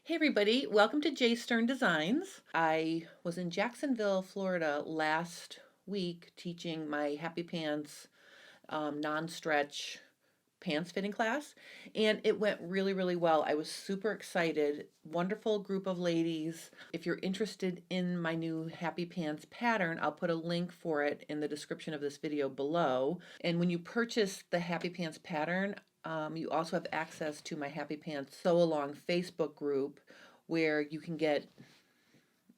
Hey everybody, welcome to J Stern Designs. I was in Jacksonville, Florida last week teaching my Happy Pants non-stretch pants fitting class, and it went really well. I was super excited. Wonderful group of ladies. If you're interested in my new Happy Pants pattern, I'll put a link for it in the description of this video below. And when you purchase the Happy Pants pattern, you also have access to my Happy Pants Sew Along Facebook group where you can get,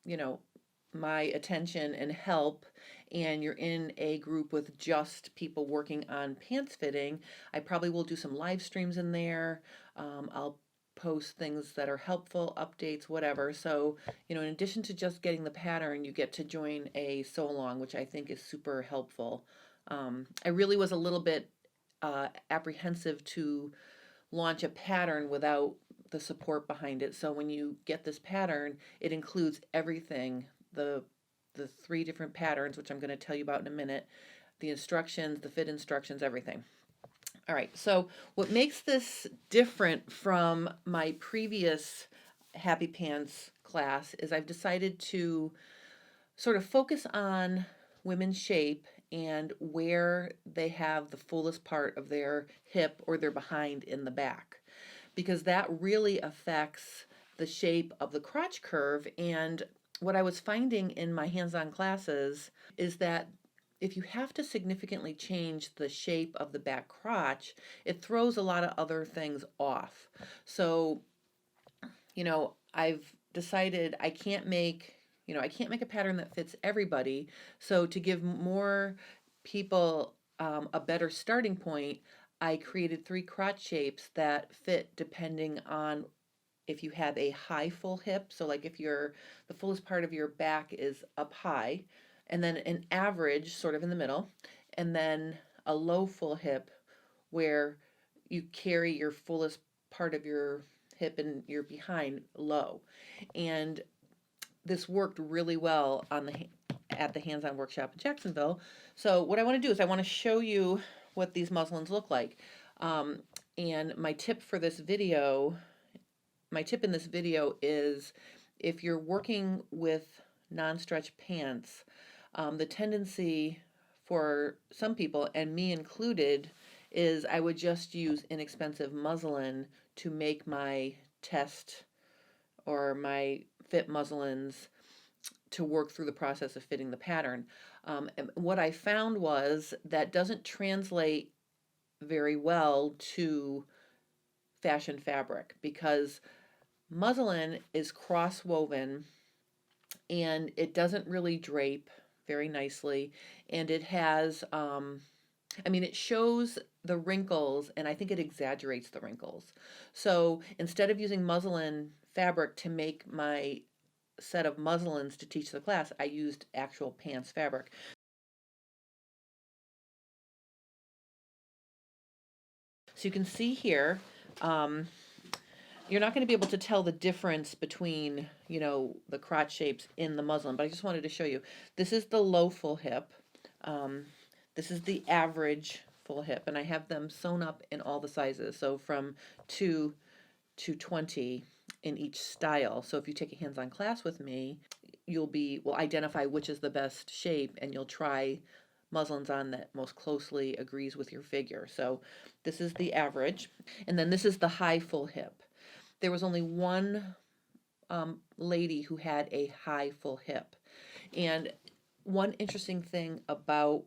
you know, my attention and help, and you're in a group with just people working on pants fitting. I probably will do some live streams in there. I'll post things that are helpful, updates, whatever. So, in addition to just getting the pattern, you get to join a sew along, which I think is super helpful. I really was a little bit apprehensive to launch a pattern without the support behind it. So when you get this pattern, it includes everything, the three different patterns, which I'm going to tell you about in a minute, the instructions, the fit instructions, everything. All right, so what makes this different from my previous Happy Pants class is I've decided to sort of focus on women's shape and where they have the fullest part of their hip or their behind in the back, because that really affects the shape of the crotch curve. And what I was finding in my hands-on classes is that if you have to significantly change the shape of the back crotch, it throws a lot of other things off. So, I've decided I can't make a pattern that fits everybody. So to give more people a better starting point, I created three crotch shapes that fit depending on if you have a high full hip. So like if the fullest part of your back is up high, and then an average sort of in the middle, and then a low full hip where you carry your fullest part of your hip and your behind low. And this worked really well at the hands-on workshop in Jacksonville. So what I want to do is I want to show you what these muslins look like. And my tip in this video is if you're working with non-stretch pants, the tendency for some people, and me included, is I would just use inexpensive muslin to make my test or my fit muslins to work through the process of fitting the pattern. And what I found was that doesn't translate very well to fashion fabric, because muslin is cross woven and it doesn't really drape very nicely, and it has it shows the wrinkles, and I think it exaggerates the wrinkles. So instead of using muslin fabric to make my set of muslins to teach the class, I used actual pants fabric. So you can see here, you're not going to be able to tell the difference between, the crotch shapes in the muslin, but I just wanted to show you. This is the low full hip. This is the average full hip, and I have them sewn up in all the sizes, so from 2 to 20 in each style. So if you take a hands-on class with me, will identify which is the best shape, and you'll try muslins on that most closely agrees with your figure. So this is the average, and then this is the high full hip. There was only one lady who had a high full hip, and one interesting thing about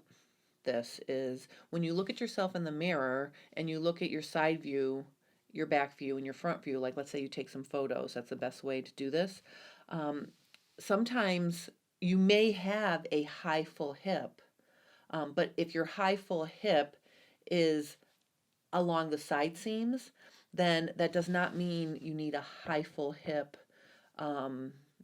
this is when you look at yourself in the mirror and you look at your side view, your back view, and your front view, like let's say you take some photos, that's the best way to do this. Sometimes you may have a high full hip, but if your high full hip is along the side seams, then that does not mean you need a high full hip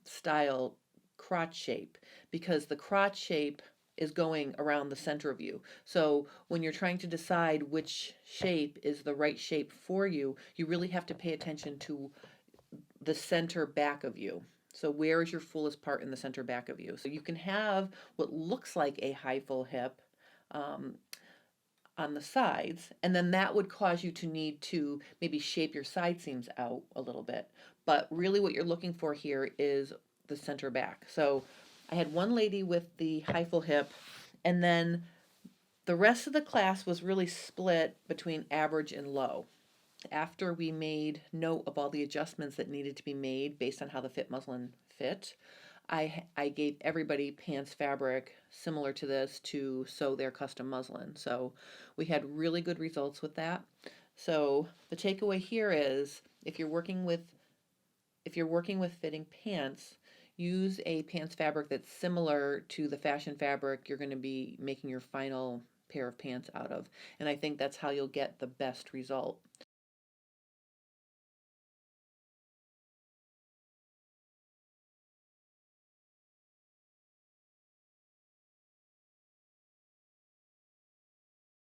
style crotch shape, because the crotch shape is going around the center of you. So when you're trying to decide which shape is the right shape for you, you really have to pay attention to the center back of you. So where is your fullest part in the center back of you? So you can have what looks like a high full hip on the sides, and then that would cause you to need to maybe shape your side seams out a little bit. But really what you're looking for here is the center back. So I had one lady with the high full hip, and then the rest of the class was really split between average and low. After we made note of all the adjustments that needed to be made based on how the fit muslin fit, I gave everybody pants fabric similar to this to sew their custom muslin. So we had really good results with that. So the takeaway here is if you're working with fitting pants, use a pants fabric that's similar to the fashion fabric you're going to be making your final pair of pants out of. And I think that's how you'll get the best result.